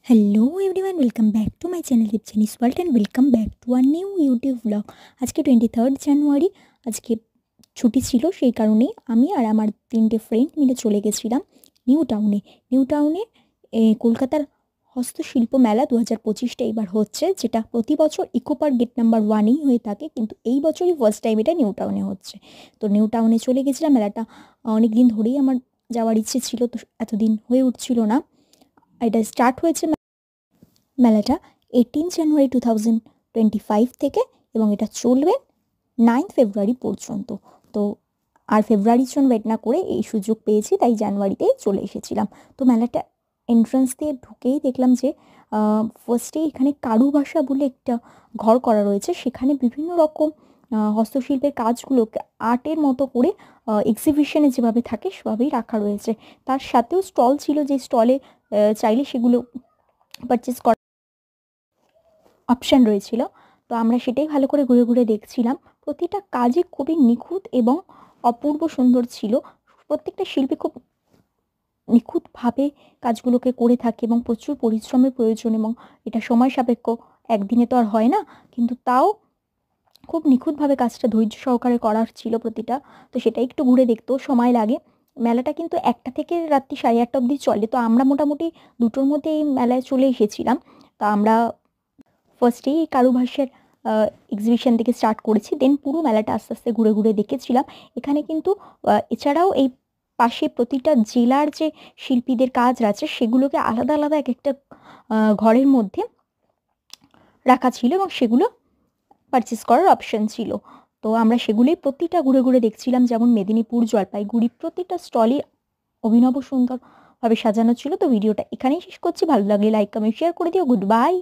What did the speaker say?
Hello everyone, welcome back to my channel दीपचैनीस world and welcome back to our new YouTube vlog. আজকে 23 জানুয়ারি, আজকে ছুটি ছিল, সেই কারণেই আমি আর আমার তিনটে ফ্রেন্ড মিলে চলে গেছিলাম নিউ টাউনে। কলকাতার হস্তশিল্প মেলা 2025টা এবার হচ্ছে, যেটা প্রতি বছর ইকো পার্ক গেট নাম্বার 1এই হয়ে থাকে, কিন্তু এই বছরই ফার্স্ট টাইম এটা নিউ টাউনে হচ্ছে। তো নিউ টাউনে চলে গেছিলাম। মেলাটা অনেক দিন ধরেই আমার যাওয়ার ইচ্ছে ছিল, তো এতদিন হয়ে উঠছিল না। এটা স্টার্ট হয়েছে মেলাটা 18 জানুয়ারি 2025 থেকে, এবং এটা চলবে 9 ফেব্রুয়ারি পর্যন্ত। তো আর ফেব্রুয়ারির জন্য ওয়েট না করে এই সুযোগ পেয়েছি, তাই জানুয়ারিতেই চলে এসেছিলাম। তো মেলাটা এন্ট্রান্স দিয়ে ঢুকেই দেখলাম যে ফার্স্টেই এখানে কারুভাষা বলে একটা ঘর করা রয়েছে, সেখানে বিভিন্ন রকম হস্তশিল্পের কাজগুলোকে আর্টের মতো করে এক্সিবিশনে যেভাবে থাকে সেভাবেই রাখা রয়েছে। তার সাথেও স্টল ছিল, যে স্টলে চাইলে সেগুলো পারচেস করা অপশান রয়েছিল। তো আমরা সেটাই ভালো করে ঘুরে ঘুরে দেখছিলাম। প্রতিটা কাজই খুবই নিখুঁত এবং অপূর্ব সুন্দর ছিল। প্রত্যেকটা শিল্পী খুব নিখুঁতভাবে কাজগুলোকে করে থাকে এবং প্রচুর পরিশ্রমের প্রয়োজন, এবং এটা সময় সাপেক্ষ, একদিনে তো আর হয় না, কিন্তু তাও খুব নিখুঁতভাবে কাজটা ধৈর্য সহকারে করার ছিল প্রতিটা। তো সেটা একটু ঘুরে দেখতেও সময় লাগে। মেলাটা কিন্তু 1টা থেকে রাত্রি 8:30 অবধি চলে। তো আমরা মোটামুটি 2টোর মধ্যে এই মেলায় চলে এসেছিলাম। তা আমরা ফার্স্টেই এই কারুভাষার এক্সিবিশন থেকে স্টার্ট করেছি, দেন পুরো মেলাটা আস্তে আস্তে ঘুরে ঘুরে দেখেছিলাম। এখানে কিন্তু এছাড়াও এই পাশে প্রতিটা জেলার যে শিল্পীদের কাজ আছে সেগুলোকে আলাদা আলাদা এক একটা ঘরের মধ্যে রাখা ছিল, এবং সেগুলো পারচেস করার অপশন ছিল। তো আমরা সেগুলোই প্রতিটা ঘুরে ঘুরে দেখছিলাম। যেমন মেদিনীপুর, জলপাইগুড়ি, প্রতিটা স্টলই অভিনব সুন্দরভাবে সাজানো ছিল। তো ভিডিওটা এখানেই শেষ করছি। ভালো লাগলে লাইক, কমেন্ট, শেয়ার করে দিও। Good bye.